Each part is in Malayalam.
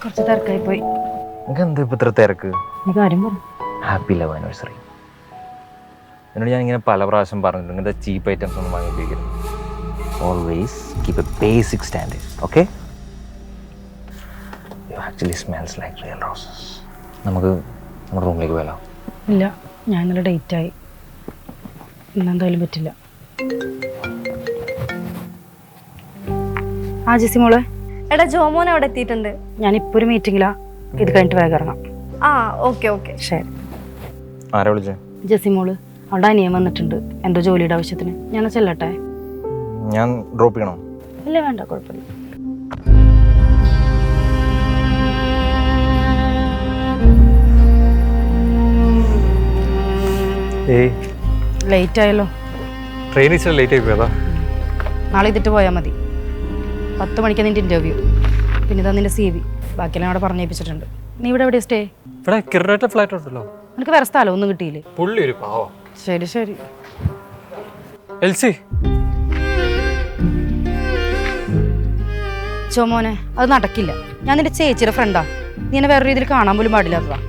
കുറച്ച് തിരക്കായി പോയി. എന്താ ഇപ്പൊ ഇത്ര തിരക്ക്? കാര്യം പറ. Happy love anniversary. എന്നോട് ഞാൻ ഇങ്ങനെ പല പ്രാവശ്യം പറഞ്ഞിട്ടുണ്ട്, ഇങ്ങനത്തെ ചീപ്പ് ഐറ്റംസ് ഒന്നും വാങ്ങി ഉപയോഗിക്കരുത്. Always keep A basic standard. Okay? You actually smells like real roses. നമുക്ക് നമ്മുടെ റൂമിലേക്ക് പോയാലോ? ഇല്ല, ഞാൻ ഇന്നലെ ഡേറ്റായി. ഇന്നെന്തായാലും പറ്റില്ല. ആ ജെസ്സി മോളെ. എടാ ജോമോൻ അവിടെ എത്തിയിട്ടുണ്ട്. ഞാനിപ്പോൾ ഒരു മീറ്റിങ്ങിലാ. ഇത് കഴിഞ്ഞിട്ട് വേഗം ഇറങ്ങാം. ആ ഓക്കെ ഓക്കെ ശരി. ആരാ വിളിച്ചേ? ജെസ്സി മോള് അവളുടെ അനിയൻ വന്നിട്ടുണ്ട്, എന്തോ ജോലിയുടെ ആവശ്യത്തിന്. ഞാൻ ചെല്ലട്ടെ? ഞാൻ ഡ്രോപ്പ് ചെയ്യണോ? ഇല്ല വേണ്ട, കുഴപ്പമില്ല. ലേറ്റ് ആയല്ലോ. ട്രെയിൻ ഇച്ചിരി ലേറ്റ് ആയി പോയതാ. നാളെ ഇതിട്ട് പോയാൽ മതി. 10 മണിക്ക് നിന്റെ ഇന്റർവ്യൂ, പിന്നെ ഇതാ നിന്റെ CV. ബാക്കിയെല്ലാം അവിടെ പറഞ്ഞേപ്പിച്ചിട്ടുണ്ട്. നീ ഇവിടെ എവിടെയാ സ്റ്റേ? ഇവിടെ കിരണേറ്റ ഫ്ലാറ്റ് ഉണ്ടല്ലോ. നിനക്ക് വേറെ സ്ഥലം ഒന്നും കിട്ടിയില്ലേ? പുള്ളി ഒരു പാവം. ശരി ശരി. എൽസി ചോമോനെ, അത് നടക്കില്ല. ഞാൻ നിന്റെ ചേച്ചിയുടെ ഫ്രണ്ടാ. നീ എന്നെ വേറെ രീതിയിൽ കാണാൻ പോലും പാടില്ലാത്തതാ.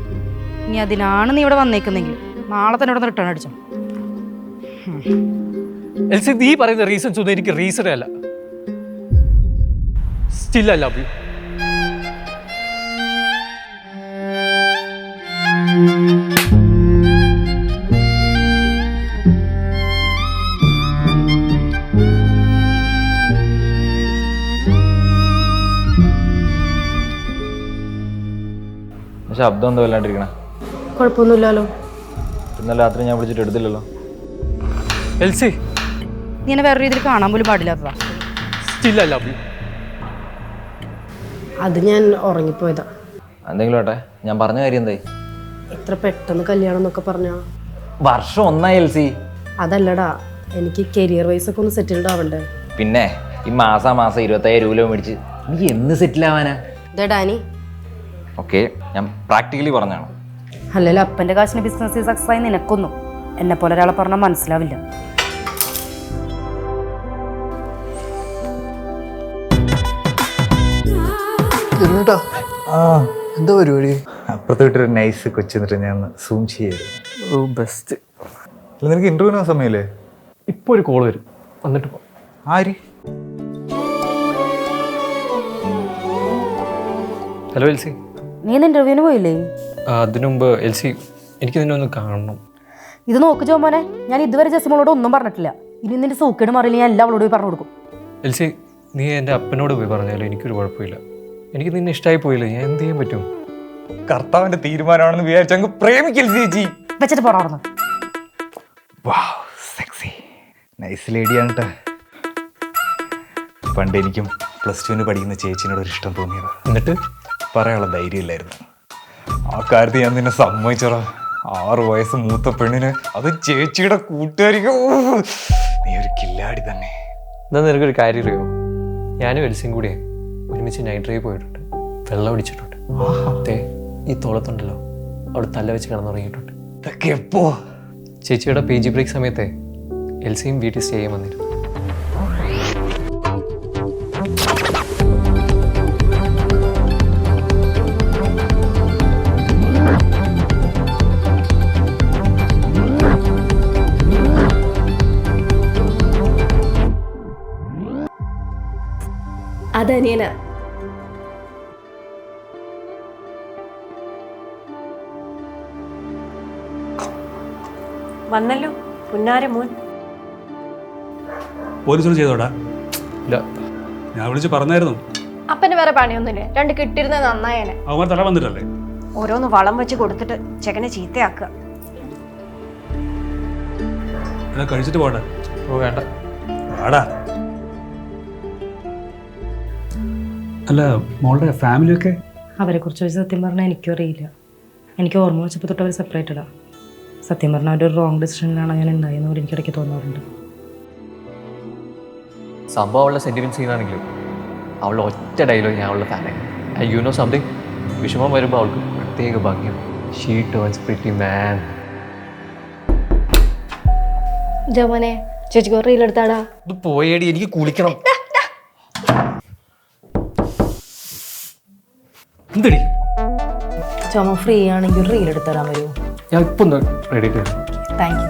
ഇനി അതിനാണ് നീ ഇവിടെ വന്നേക്കുന്നെങ്കിൽ നാളെ തന്നെ ഇവിടെ റിട്ടേൺ അടിച്ചോ. എൽസി, നീ പറയുന്ന റീസൺസ് ഒന്നും എനിക്ക് റീസണേ അല്ല. Still I love U. ശബ്ദം എന്തോ വല്ലാണ്ടിരിക്കണേ? കുഴപ്പമൊന്നുമില്ലല്ലോ. ഇന്നലെ രാത്രി ഞാൻ വിളിച്ചിട്ട് എടുത്തില്ലല്ലോ. എൽസി, നീ എന്നെ വേറെ രീതിയിൽ കാണാൻ പോലും പാടില്ലാത്തതാ. Still I love you. അത് ഞാൻ ഉറങ്ങിപ്പോയതാ. എന്തെങ്കിലും ആട്ടെ, ഞാൻ പറഞ്ഞ കാര്യം എന്തായി? എത്ര പെട്ടെന്ന് കല്യാണം എന്നൊക്കെ പറഞ്ഞാ? വർഷം 1 എൽസി. അതല്ലടാ, എനിക്ക് കരിയർ വൈസ് ഒക്കെ ഒന്ന് സെറ്റിൽഡ് ആവണ്ടേ. പിന്നെ ഈ മാസം 25,000 രൂപ മേടിച്ച് നീ എന്ന് സെറ്റിൽ ആവാനാ? ഡാനി, ഓക്കെ, ഞാൻ പ്രാക്ടിക്കലി പറഞ്ഞാണ്. അല്ലല്ലോ, അപ്പൻ്റെ കാശിന് ബിസിനസ് സക്സസ് ആയി നിനക്കൊന്നും എന്നെ പോലെ ഒരാളെ പറഞ്ഞാൽ മനസ്സിലാവില്ല. എന്താ പരിപാടി? അപ്പുറത്ത് വിട്ടൊരു നൈസ് കൊച്ചു എന്നിട്ട് ഞാൻ സൂം ചെയ്യായിരുന്നു. ബെസ്റ്റ്. നിനക്ക് ഇന്റർവ്യൂവിന് സമയമില്ലേ? ഇപ്പോൾ ഒരു കോൾ വരും, വന്നിട്ട് പോ. ആര്? ഹലോ എൽസി. നീ ഇന്ന് ഇന്റർവ്യൂവിന് പോയില്ലേ? അതിനു മുമ്പ് എൽസി, എനിക്ക് നിന്നെ ഒന്ന് കാണണം. ഇത് നോക്ക് ചോമോനെ, ഞാൻ ഇതുവരെ ജെസ്സിമോളോട് ഒന്നും പറഞ്ഞിട്ടില്ല. ഇനി നിന്റെ സൂക്കേട് മാറിയില്ല, ഞാൻ എല്ലാം അവളോട് പോയി പറഞ്ഞു കൊടുക്കും. എൽസി, നീ എൻ്റെ അപ്പനോട് പോയി പറഞ്ഞാലും എനിക്കൊരു കുഴപ്പമില്ല. എനിക്ക് നിന്നെ ഇഷ്ടമായി പോയില്ല, ഞാൻ എന്ത് ചെയ്യാൻ പറ്റും? കർത്താവിന്റെ തീരുമാനമാണെന്ന് വിചാരിച്ചങ്ങ് പ്രേമിക്കൽ ചേച്ചി. വെച്ചിട്ട് പോറാണെന്ന്. സെക്സി നൈസ് ലേഡിയാണ് കേട്ടോ. പണ്ട് എനിക്കും +2 പഠിക്കുന്ന ചേച്ചിനോട് ഒരു ഇഷ്ടം തോന്നിയത്. എന്നിട്ട് പറയാനുള്ള ധൈര്യമില്ലായിരുന്നു. ആ കാര്യത്തിൽ ഞാൻ നിന്നെ സമ്മതിച്ചറ. 6 വയസ്സ് മൂത്ത പെണ്ണിന്, അത് ചേച്ചിയുടെ കൂട്ടുകാരിക്ക്. നീ ഒരു കില്ലാടി തന്നെ. എന്നാൽ നിനക്കൊരു കാര്യം അറിയോ? ഞാനും എൽസിയും കൂടി ഒരുമിച്ച് നൈറ്റ് ഡ്രൈവ് പോയിട്ടുണ്ട്, വെള്ളം അടിച്ചിട്ടുണ്ട്. ഈ തോളത്തുണ്ടല്ലോ, അവിടെ തല വെച്ച് കിടന്നുറങ്ങിയിട്ടുണ്ട്. ഇതൊക്കെ എപ്പോ? ചേച്ചിയുടെ PG ബ്രേക്ക് സമയത്തെ എൽസിയും വീട്ടിൽ സ്റ്റേ ചെയ്യാൻ വന്നിരുന്നു. അതനിയന. വന്നല്ലോ പുന്നാര മോൻ. പോലീസോട് ചെയ്തോടാ? ഇല്ല, ഞാൻ വിളിച്ച് പറഞ്ഞായിരുന്നു. അപ്പന് വേറെ പണിയൊന്നുമില്ലേ? 2 കിട്ടിയിരുന്നത് നന്നായേനെ. അവന്മാർ തല വന്നിട്ടല്ലേ? ഓരോന്ന് വളം വെച്ച് കൊടുത്തിട്ട് ചെക്കനെ ചീത്തയാക്കുക. എടാ കഴിച്ചിട്ട് പോട്ടെ. ഓ വേണ്ട. വാടാ. അല്ല, മോളുടെ ഫാമിലിയൊക്കെ? അവരെ കുറിച്ച് സത്യം പറഞ്ഞാൽ എനിക്കും അറിയില്ല. എനിക്ക് ഓർമ്മ വെച്ചപ്പോൾ തൊട്ട് അവർ സെപ്പറേറ്റഡാ. സത്യം പറഞ്ഞാൽ അവരുടെ റോങ് ഡിസിഷനിലാണ് ഞാൻ ഉണ്ടായെന്ന് പോലും എനിക്കിടയ്ക്ക് തോന്നാറുണ്ട്. സംഭവം അവളുടെ സെന്റിമെന്റ് സീനാണെങ്കിലും അവളുടെ ഒറ്റ ഡയലോഗ് ഞാൻ അവളുടെ ഫാനായി. ആൻഡ് യു നോ സംതിങ്, വിഷമം വരുമ്പോൾ അവൾക്ക് പ്രത്യേക ഭാഗ്യം. ഷീ ടേൺസ് പ്രിറ്റി മാൻ. ജോമോനെ, ചേച്ചിക്ക് റീലെടുത്താടാ. ഇത് പോയേടി, എനിക്ക് കുളിക്കണം. എന്തടി ചുമ ഫ്രീ ആണെങ്കിൽ ഒരു റീൽ എടുത്ത് തരാൻ വരുമോ? ഞാൻ ഇപ്പൊ ഒന്ന് റെഡി ആയിട്ട് വരാം. Thank you.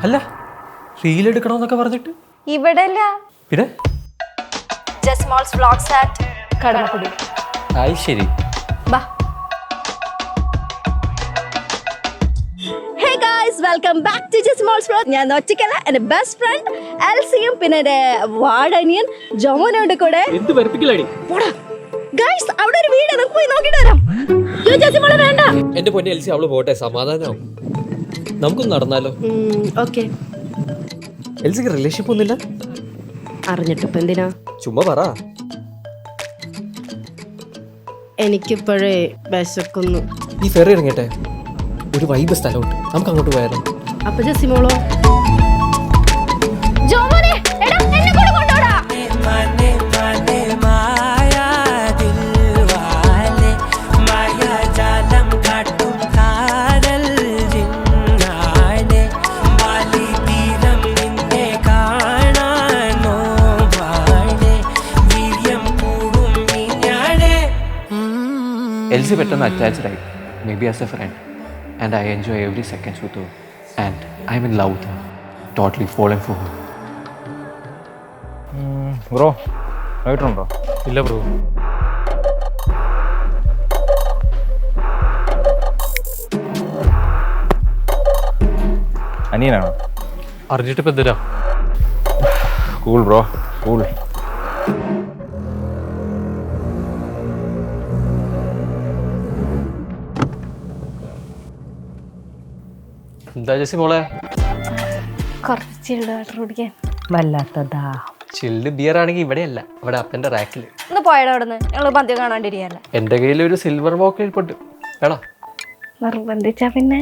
അല്ല റീൽ എടുക്കണമെന്നൊക്കെ പറഞ്ഞിട്ട് ഇവിടെ അല്ല, പിന്നെ ജസ്മോൾസ് വ്ളോഗ്സ് ആറ്റ് കടമക്കുടി. ആയി ശരി. ബാ. Hey guys, welcome back to ജസ്മോൾസ് വ്ളോഗ്. ഞാൻ ഒറ്റയ്ക്കല്ല, എൻ്റെ ബെസ്റ്റ് ഫ്രണ്ട് എൽസിയും പിന്നെ എൻ്റെ വാർഡനിയൻ ജോമോനോട് കൂടെ. എന്ത് വെറുപ്പിക്കലടി ഗായ്സ്, അവിടെ ഒരു വീട്, നമുക്ക് പോയി നോക്കിട്ട് വരാം. യോ ജസ്മോളെ വേണ്ട. എന്റെ പൊന്നെ എൽസി, അവള് പോട്ടെ, സമാധാനാവും. നമുക്കൊന്ന് നടന്നാലോ? ഓക്കെ. എൽസിക്ക് റിലേഷൻഷിപ്പ് ഒന്നുമില്ല? അറിഞ്ഞിട്ടിപ്പോ എന്തിനാ? ചുമ്മാ പറ. എനിക്കിപ്പോഴേ വിശക്കുന്നു. ഈ ഫെറി ഇറങ്ങിട്ടെ, ഒരു വൈബ് സ്ഥലമുണ്ട്, നമുക്ക് അങ്ങോട്ട് പോയാലോ? അപ്പൊ ജസിമോളോ? ജോമോനെ, എടാ എന്നെ കൂടെ കൊണ്ടുപോടാ. എൽസി പെട്ടെന്ന് അറ്റാച്ച്ഡ് ആയി, may be as a friend, and I enjoy every seconds with Har, and I M in love with Har, totally fallen for her. Bro ആയിട്ടുണ്ടോ? ഇല്ല ബ്രോ. അനിയനാണോ? അറിഞ്ഞിട്ടിപ്പോ എന്തിനാ? Cool bro, cool. എന്താ ജെസ്സി മോളെ? കുറച്ച് ചില്ല് വാട്ടർ കുടിക്കാൻ. വല്ലാത്തതാ. ചില്ല് ബിയർ ആണെങ്കിൽ ഇവിടെയല്ല, അവിടെ അപ്പൻ്റെ റാക്കിൽ. ഒന്ന് പോയടാ അവിടെ നിന്ന്, ഞങ്ങൾ പന്തി കാണാണ്ടിരിക്കല്ല. എൻ്റെ കയ്യിൽ ഒരു സിൽവർ ബോക്കിൽ ഇരിപ്പുണ്ട്, വേണോ? നിർബന്ധിച്ചാ പിന്നെ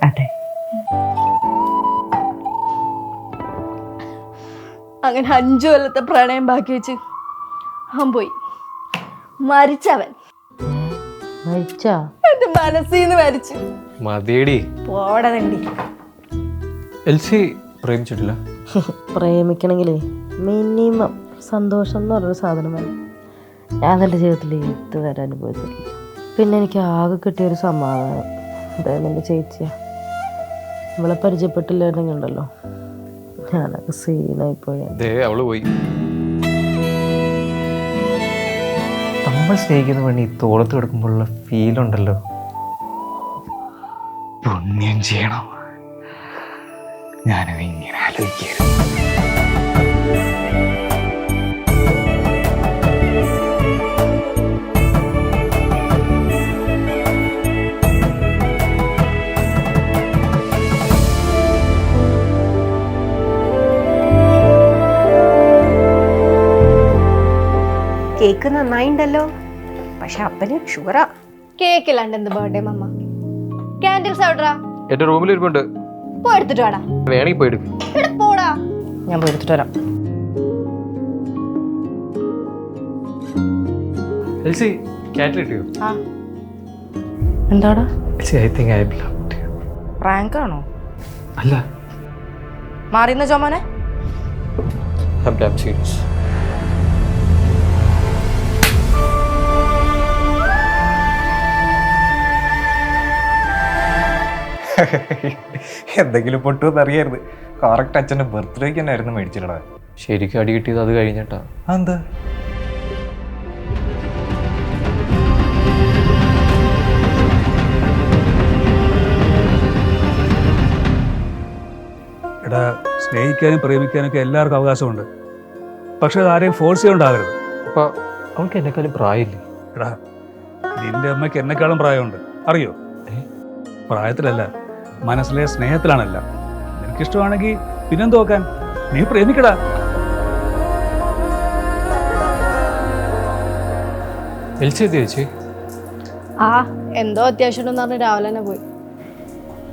അതെ. അങ്ങനെ 5 കൊല്ലത്തെ പ്രണയം ബാക്കി വെച്ച് അവൻ പോയി. മരിച്ചവൻ മരിച്ചാ? എന്റെ മനസ്സിന്ന് മരിച്ചു. മതിയടി. പോടെ തണ്ടി. എൽസി പ്രേമിച്ചിട്ടില്ല? പ്രേമിക്കണമെങ്കിലേ മിനിമം സന്തോഷം എന്ന് പറഞ്ഞൊരു സാധനം വേണം. ഞാൻ എൻ്റെ ജീവിതത്തിൽ ഇതുവരെ അനുഭവിച്ചിട്ടില്ല. പിന്നെ എനിക്ക് ആകെ കിട്ടിയൊരു സമാധാനം, അതായത് എൻ്റെ ചേച്ചിയാ. നമ്മളെ പരിചയപ്പെട്ടില്ലായിരുന്നെങ്കിൽ ഉണ്ടല്ലോ, ഞാനൊക്കെ സീനായിപ്പോയി. അവള് പോയി. നമ്മൾ സ്നേഹിക്കുന്ന വേണ്ടി തോളത്ത് കിടക്കുമ്പോഴുള്ള ഫീലുണ്ടല്ലോ, പുണ്യം ചെയ്യണം. ഞാനത് ഇങ്ങനെ ആലോചിക്കായിരുന്നു. കേക്ക് നന്നായിണ്ടല്ലോ, പക്ഷെ അപ്പന് ഷുഗറാ. കേക്കില്ലാണ്ട് എന്ത് ബർത്ത്ഡേ മമ്മ? ക്യാൻഡിൽസ് എവിടാ? എന്റെ റൂമിൽ ഇരിപ്പുണ്ട്, പോയി എടുത്തിട്ട് വാടാ. വേണമെങ്കിൽ പോയി എടുക്കും. ഇവിടെ പോടാ. ഞാൻ പോയി എടുത്തിട്ട് വരാം. എൽസി ക്യാറ്റ് കിട്ടിയോ? ആ എന്താടാ? Elsy I think I love you. Prank ആണോ? അല്ല, മാറിയുന്ന ചോമോനെ. I'm damn serious. എന്തെങ്കിലും പൊട്ടുമെന്ന് അറിയായിരുന്നു. കറക്റ്റ് അച്ഛൻ്റെ ബർത്ത്ഡേക്ക് തന്നെ ആയിരുന്നു മേടിച്ചിട്ടാ. ശരിക്കും അടി കിട്ടിയത് അത് കഴിഞ്ഞിട്ടാ. എന്താ? എടാ, സ്നേഹിക്കാനും പ്രേമിക്കാനൊക്കെ എല്ലാവർക്കും അവകാശമുണ്ട്, പക്ഷെ അത് ആരെയും ഫോഴ്സ് ചെയ്തുകൊണ്ടാകരുത്. അപ്പൊ അവൾക്ക് എന്നെക്കാളും പ്രായമില്ലേ? എടാ, നിന്റെ അമ്മയ്ക്ക് എന്നെക്കാളും പ്രായമുണ്ട്, അറിയോ? പ്രായത്തിലല്ല, മനസ്സിലെ സ്നേഹത്തിലാണല്ല. നിനക്കിഷ്ടമാണെങ്കിൽ പിന്നെന്ത് നോക്കാൻ, നീ പ്രേമിക്കടാ. എൽസി ചേച്ചി ആ എന്തോ അത്യാവശ്യം ഉണ്ടെന്ന് പറഞ്ഞ് രാവിലെ തന്നെ പോയി.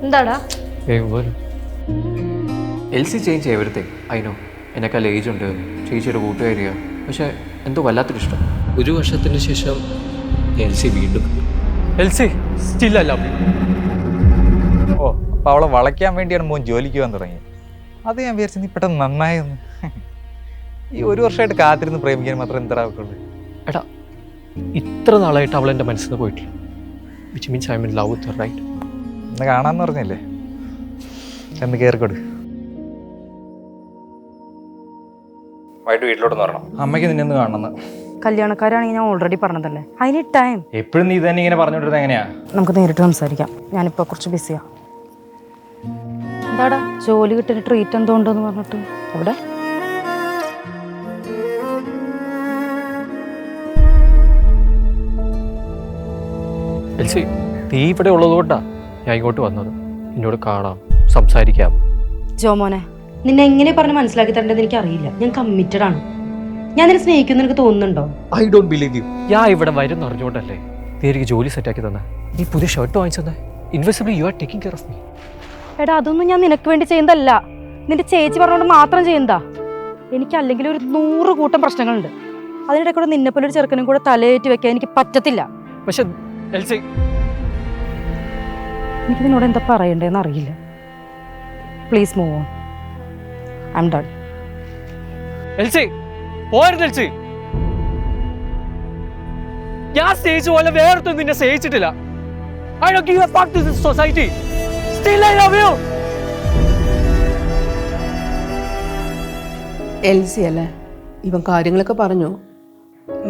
എന്താടാ? Elsy change everything, I know. എന്നെക്കാൾ ഏജ് ഉണ്ട്, ചേച്ചിയുടെ കൂട്ടുകാരിയാണ്, പക്ഷെ എന്തോ വല്ലാത്തൊരു ഇഷ്ടം. 1 വർഷത്തിന് ശേഷം എൽസി വീണ്ടും എൽസി സ്റ്റിൽ അല്ല. ഓ അപ്പോൾ അവളെ വളയ്ക്കാൻ വേണ്ടിയാണ് മോൻ ജോലിക്ക് പോകാൻ തുടങ്ങി. അത് ഞാൻ വിചാരിച്ചു നീ പെട്ടെന്ന് നന്നായെന്ന്. ഈ 1 വർഷമായിട്ട് കാത്തിരുന്ന് പ്രേമിക്കാൻ മാത്രം എന്താ ആവശ്യമുള്ളൂ? എടാ ഇത്ര നാളായിട്ട് അവൾ എൻ്റെ മനസ്സിൽ നിന്ന് പോയിട്ടില്ല. Which means I'm in love with her, right? എന്ന് കാണാമെന്ന് പറഞ്ഞില്ലേ, എന്ന് കയറിക്കൊടു. വൈകിട്ട് വീട്ടിലോട്ട് വരണം, അമ്മയ്ക്ക് നിന്നെ ഒന്ന് കാണണമെന്ന്. കല്യാണക്കാരാണെങ്കിൽ ഞാൻ ഓൾറെഡി പറഞ്ഞതല്ലേ, അതിന് ടൈം. എപ്പോഴും നീ തന്നെ ഇങ്ങനെ പറഞ്ഞോണ്ടിരുന്നത് എങ്ങനെയാ? നമുക്ക് നേരിട്ട് സംസാരിക്കാം, ഞാനിപ്പോൾ കുറച്ച് ബിസിയാ. എന്താടാ ജോലി കിട്ടിയ ട്രീറ്റ് എന്തോ ഉണ്ടോന്ന് പറഞ്ഞിട്ട് എവിടെ? എൽസി നീ ഇവിടെ ഉള്ളതുകൊണ്ടാ ഞാൻ ഇങ്ങോട്ട് വന്നത്. എന്നോട് കാണാം, സംസാരിക്കാം. ജോമോനെ, നിന്നെ എങ്ങനെ പറഞ്ഞ് മനസ്സിലാക്കി തരേണ്ടത് എനിക്ക് അറിയില്ല. ഞാൻ കമ്മിറ്റഡ് ആണ്. ഞാൻ നിന്നെ സ്നേഹിക്കുന്നു എനിക്ക് തോന്നുന്നുണ്ടോ? I don't believe you. ഞാൻ ഇവിടെ വരും അറിഞ്ഞുകൊണ്ടല്ലേ നീ എനിക്ക് ജോലി സെറ്റാക്കി തന്നെ, നീ പുതിയ ഷർട്ട് വാങ്ങിച്ചു തന്നെ. Invisibly you are taking care of me. എടാ അതൊന്നും ഞാൻ നിനക്ക് വേണ്ടി ചെയ്യുന്നതല്ല, നിന്റെ ചേച്ചി പറഞ്ഞുകൊണ്ട് മാത്രം ചെയ്യുന്നതാ. എനിക്ക് അല്ലെങ്കിൽ ഒരു 100 കൂട്ടം പ്രശ്നങ്ങളുണ്ട്. അതിനിടെ കൂടെ നിന്നെ പോലെ ഒരു ചെറുക്കനും കൂടെ തലയേറ്റ് വെക്കാൻ എനിക്ക് പറ്റത്തില്ല. പക്ഷെ എൽസി, എനിക്ക് നിന്നോട് എന്താ പറയണ്ടേന്ന് അറിയില്ല. Please move on. I'm done. Elsy പോരുത് എൽസി. ഞാൻ സ്നേഹിച്ച പോലെ വേറൊന്നും നിന്നെ സ്നേഹിച്ചിട്ടില്ല. I don't give a fuck to this society. Still I love you. Elsy അല്ലേ ഇവൻ കാര്യങ്ങളൊക്കെ പറഞ്ഞു.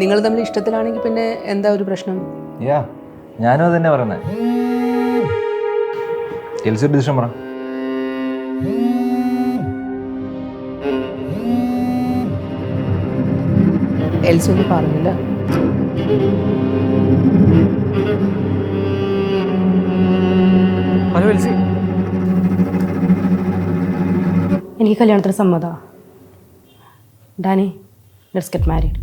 നിങ്ങൾ തമ്മിൽ ഇഷ്ടത്തിലാണെങ്കിൽ പിന്നെ എന്താ ഒരു പ്രശ്നം? യാ ഞാനും അത് തന്നെ പറയുന്നത്. എൽസി ഡിസിഷൻ പറ. എൽസി ഒന്നും പറഞ്ഞില്ല. ഹലോ എൽസി. എനിക്ക് കല്യാണത്തിന് സമ്മതാ. Dani, let's get married.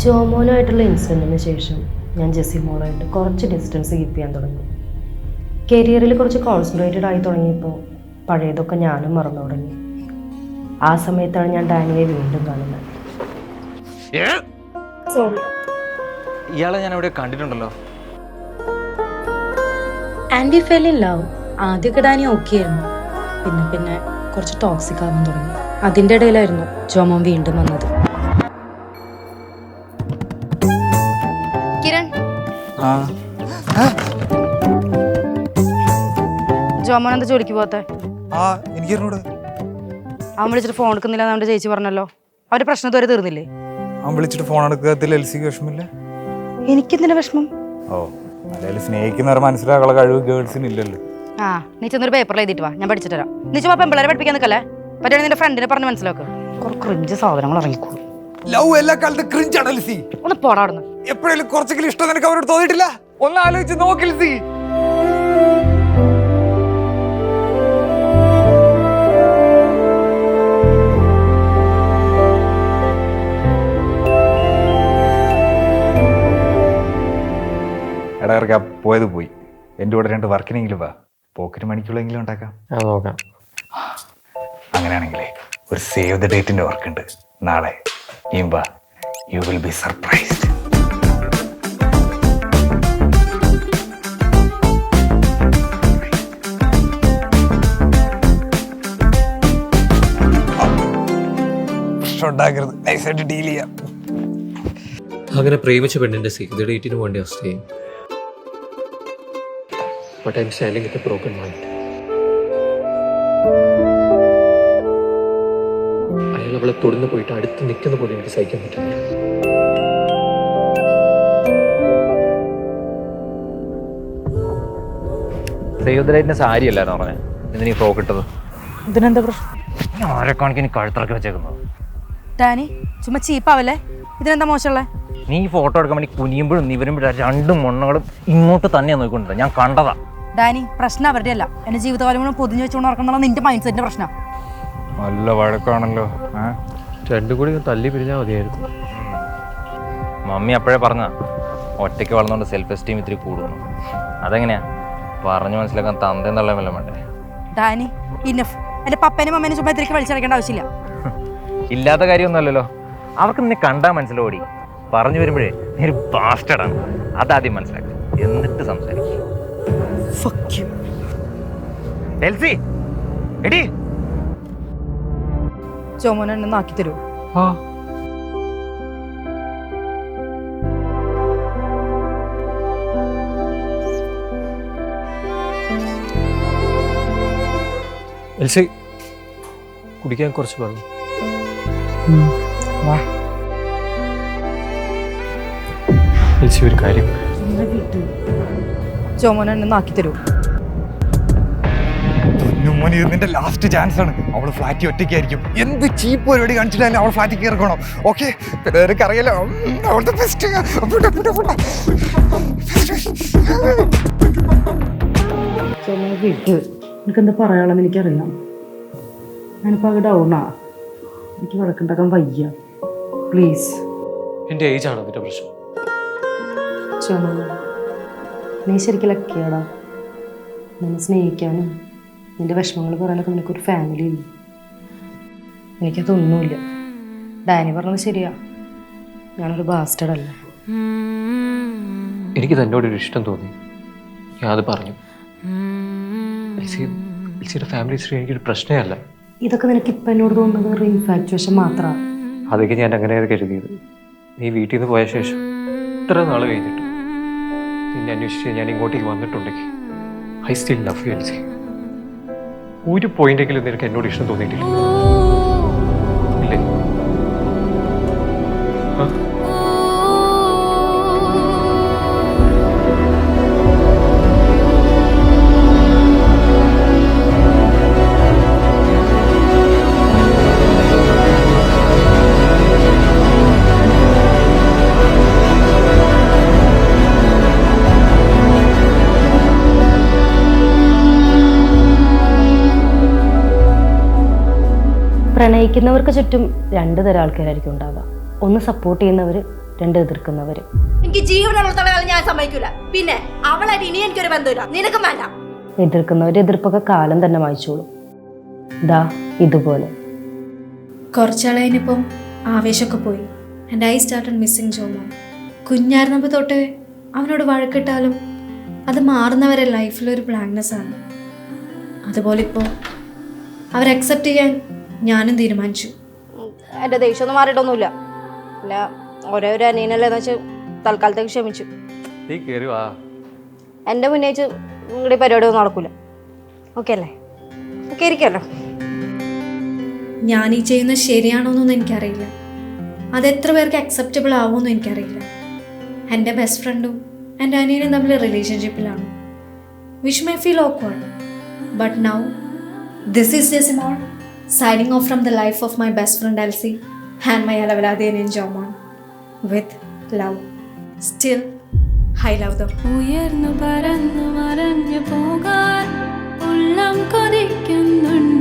ജോമോനുമായിട്ടുള്ള ഇൻസിഡൻറ്റിന് ശേഷം ഞാൻ ജെസ്സി മോളായിട്ട് കുറച്ച് ഡിസ്റ്റൻസ് കീപ്പ് ചെയ്യാൻ തുടങ്ങി. കരിയറിൽ കുറച്ച് കോൺസെൻട്രേറ്റഡ് ആയി തുടങ്ങിയപ്പോൾ പഴയതൊക്കെ ഞാനും മറന്നു തുടങ്ങി. ആ സമയത്താണ് ഞാൻ ഡാനിയെ വീണ്ടും കാണുന്നത്. ഇയാളെ ഞാൻ എവിടെ കണ്ടിട്ടുണ്ടല്ലോ. And we fell in love. ആദ്യമൊക്കെ ഡാനി ഓക്കെ ആയിരുന്നു, പിന്നെ പിന്നെ കുറച്ച് ടോക്സിക് ആവാൻ തുടങ്ങി. അതിൻ്റെ ഇടയിലായിരുന്നു ജോമോൻ വീണ്ടും വന്നത്. കിരൺ, ജോമോൻ എന്താ ജോലിക്ക് പോകാത്തെ? എനിക്കറിഞ്ഞൂടെ. അവൻ വിളിച്ചിട്ട് ഫോൺ എടുക്കുന്നില്ല നമ്മുടെ ചേച്ചി പറഞ്ഞല്ലോ. അവരുടെ പ്രശ്നം ഇതുവരെ തീർന്നില്ലേ? അവൻ വിളിച്ചിട്ട് ഫോൺ എടുക്കാത്തിൽ എൽസിക്ക് വിഷമില്ല. എനിക്കെന്തിനാ വിഷമം? ഓ അല്ലെങ്കിൽ സ്നേഹിക്കുന്നവർ മനസ്സിലാക്കാനുള്ള കഴിവ് ഗേൾസിന് ഇല്ലല്ലോ. ആ നീ ചെന്നൊരു പേപ്പറിൽ എഴുതിയിട്ട് വാ, ഞാൻ പഠിച്ചിട്ട് തരാം. നീ ചുമ്മാ പെമ്പിള്ളേരെ പഠിപ്പിക്കാൻ നിൽക്കല്ലേ. പറ്റുകയാണെങ്കിൽ നിന്റെ ഫ്രണ്ടിനെ പറഞ്ഞ് മനസ്സിലാക്കുക. കുറെ ക്രിഞ്ച് സാധനങ്ങൾ ഇറങ്ങിക്കോളൂ. ലവ് എല്ലാ കാലത്തും ക്രിഞ്ചാണ് എൽസി. ഒന്ന് പോടാടുന്നു. എപ്പോഴെങ്കിലും കുറച്ചെങ്കിലും ഇഷ്ടം നിനക്ക് അവരോട് തോന്നിയിട്ടില്ല? ഒന്ന് ആലോചിച്ച് നോക്ക് എൽസി. ഇടയിറക്കാ പോയത് പോയി. എൻ്റെ കൂടെ 2 വർക്കിനെങ്കിലും വാ, പോക്കറ്റ് മണിക്കുള്ളെങ്കിലും ഉണ്ടാക്കാം. നോക്കാം. അങ്ങനെയാണെങ്കിലേ ഒരു സേവ് ദ ഡേറ്റിന്റെ വർക്ക് ഉണ്ട് നാളെ. വാ, യു വിൽ ബി സർപ്രൈസ്ഡ്. ഉണ്ടാക്കരുത്, നൈസായിട്ട് ഡീൽ ചെയ്യാം. അങ്ങനെ പ്രേമിച്ച പെണ്ണിന്റെ സേവ് ദ ഡേറ്റിന് വേണ്ടി stay. But I'm standing with a broken mind. അയാൾ അവളെ തൊടുന്നു പോയിട്ട് അടുത്ത് നിൽക്കുന്ന പോലെ എനിക്ക് സഹിക്കാൻ പറ്റുന്നില്ല. സേവ് ദ ഡേറ്റിന്റെ സാരി അല്ലായിരുന്നു പറഞ്ഞത്, ഇന്ന് നീ ഫ്രോക്ക് ഇട്ടത്. ഇതിനെന്താ പ്രശ്നം? ആരെ കാണിക്കാൻ കഴുത്തിറക്കി വെച്ചേക്കുന്നത്? ഡാനി ചുമ്മാ ചീപ്പാവല്ലേ, ഇതിനെന്താ മോശമുള്ളേ? നീ ഫോട്ടോ എടുക്കാൻ വേണ്ടി കുനിയുമ്പോഴും നിവരുമ്പോഴും 2 മണ്ണുകളും ഇങ്ങോട്ട് തന്നെയാണ് നോക്കിക്കൊണ്ടത്. ഞാൻ കണ്ടതാ. ഡാനി പ്രശ്നം അവരുടെ അല്ല, എന്റെ ജീവിതകാലം കൂടെ പൊതിഞ്ഞു വെച്ചുകൊണ്ട് നടക്കുന്ന നിന്റെ മൈൻഡ് സെറ്റിന്റെ പ്രശ്നം. നല്ല വഴക്കാണല്ലോ. 2 കൂടി തല്ലി പിരിഞ്ഞാൽ മതിയായിരുന്നു. മമ്മി അപ്പോഴേ പറഞ്ഞ ഒറ്റയ്ക്ക് വളർന്നുകൊണ്ട് സെൽഫ് എസ്റ്റീം ഇത്തിരി കൂടുന്നു. അതെങ്ങനെയാ പറഞ്ഞു മനസ്സിലാക്കാൻ തന്തയും തള്ളയും വല്ലതും വേണ്ടേ? ഡാനി ഇനഫ്. എൻ്റെ പപ്പേനും അമ്മേനും ചുമ്മാ ഇത്തിരിക്ക് വലിച്ചടക്കേണ്ട ആവശ്യമില്ല. ഇല്ലാത്ത കാര്യമൊന്നുമല്ലല്ലോ. അവർക്ക് നിന്നെ കണ്ടാൽ മനസ്സിലോടി. പറഞ്ഞു വരുമ്പോഴേ നീ ഒരു ബാസ്റ്റഡാണ്. അതാദ്യം മനസ്സിലാക്കുക, എന്നിട്ട് സംസാരിക്കും. എൽസി എടി ചോമോനെ ആക്കി തരൂ. എൽസി കുടിക്കാൻ കുറച്ച് വെള്ളം. എൽസി ഒരു കാര്യം, ചോമോനെ ആക്കി തരൂ. നിന്റെ ലാസ്റ്റ് ചാൻസ് ആണ്. അവള് ഫ്ലാറ്റ് ഒറ്റയ്ക്കായിരിക്കും. എന്ത് ചീപ്പ് പരിപാടി കാണിച്ചിട്ടാലും അവൾ ഫ്ലാറ്റിൽ കയറിക്കണോ? ഓക്കെ, നിനക്ക് അറിയാലോ അവളുടെ ബെസ്റ്റ്. എനിക്കെന്താ പറയാനുള്ളതെന്ന് എനിക്കറിയാം. ഞാനിപ്പോൾ അത് ഡൗണാ. എനിക്ക് വഴക്കുണ്ടാക്കാൻ വയ്യ. പ്ലീസ്. എൻ്റെ ഏജാണ് അതിൻ്റെ പ്രശ്നം. ചുമ നീ ശരിക്കും ലക്കിയാടാ. നിന്നെ സ്നേഹിക്കാനും നിന്റെ വിഷമങ്ങൾ പറയാനൊക്കെ നിനക്കൊരു ഫാമിലി ഇല്ല. എനിക്കതൊന്നുമില്ല. ഡാനി പറഞ്ഞത് ശരിയാ, ഞാനൊരു ബാസ്റ്റഡല്ല. എനിക്ക് തന്നോടൊരു ഇഷ്ടം തോന്നി, ഞാൻ അത് പറഞ്ഞു. എൽസിയുടെ ഫാമിലി ഹിസ്റ്ററി എനിക്കൊരു പ്രശ്നമല്ല. ഇതൊക്കെ നിനക്ക് ഇപ്പം എന്നോട് തോന്നുന്നത് ഒരു ഇൻഫാക്ച്വേഷൻ മാത്രമാണ്. അതൊക്കെ ഞാൻ അങ്ങനെയാണ് കരുതിയത്. നീ വീട്ടിൽ നിന്ന് പോയ ശേഷം ഇത്ര നാൾ കഴിഞ്ഞിട്ട് നിന്നെ അന്വേഷിച്ച് ഞാൻ ഇങ്ങോട്ടേക്ക് വന്നിട്ടുണ്ടെങ്കിൽ I still love you Elsy. ഒരു പോയിന്റെങ്കിലും നിനക്ക് എന്നോട് ഇഷ്ടം തോന്നിയിട്ടില്ല ഇല്ലേ? പ്രണയിക്കുന്നവർക്ക് ചുറ്റും രണ്ട് തരം ആൾക്കാരായിരിക്കും ഉണ്ടാവുക. ഒന്ന് സപ്പോർട്ട് ചെയ്യുന്നവർ, രണ്ട് എതിർക്കുന്നവർ. എനിക്ക് ജീവനുള്ളത്തോളം ഞാൻ സമ്മതിക്കൂല. പിന്നെ അവളായിട്ട് ഇനി എനിക്കൊരു ബന്ധമില്ല, നിനക്കും വേണ്ട. എതിർക്കുന്നവരുടെ എതിർപ്പൊക്കെ കാലം തന്നെ വായിച്ചോളും. ദാ ഇതുപോലെ. കുറച്ചാളതിനിപ്പം ആവേശമൊക്കെ പോയി. And I started missing Jomon. കുഞ്ഞായിരുന്നപ്പോൾ തൊട്ട് അവനോട് വഴക്കിട്ടാലും അത് മാറുന്നവരെ ലൈഫിലൊരു ബ്ലാങ്ക്നെസ് ആണ്. അതുപോലെ ഇപ്പോൾ അവർ അക്സെപ്റ്റ് ചെയ്യാൻ ഞാനും തീരുമാനിച്ചു. എൻ്റെ ദേഷ്യമൊന്നും മാറിയിട്ടൊന്നുമില്ല. അല്ല, ഒരേ ഒരു അനിയനല്ലേന്ന് വെച്ച് തൽക്കാലത്തേക്ക് ക്ഷമിച്ചു. എൻ്റെ മുന്നേച്ച് നിങ്ങളുടെ പരിപാടിയൊന്നും നടക്കൂല. ഓക്കെ അല്ലേ? ഓക്കെ ഇരിക്കല്ലോ. ഞാൻ ഈ ചെയ്യുന്നത് ശരിയാണോന്നൊന്നും എനിക്കറിയില്ല. അതെത്ര പേർക്ക് അക്സെപ്റ്റബിൾ ആവുമെന്നും എനിക്കറിയില്ല. എൻ്റെ ബെസ്റ്റ് ഫ്രണ്ടും എൻ്റെ അനിയനും തമ്മിൽ റിലേഷൻഷിപ്പിലാണ്. Which may feel awkward. But now this is Jesimol signing off from the life of my best friend Elsie and my Alavalade and Jomon with love. Still, I love them. ഉയർന്നു പറന്നു മറഞ്ഞു പോകാൻ ഉള്ളം കൊതിക്കുന്നുണ്ട്.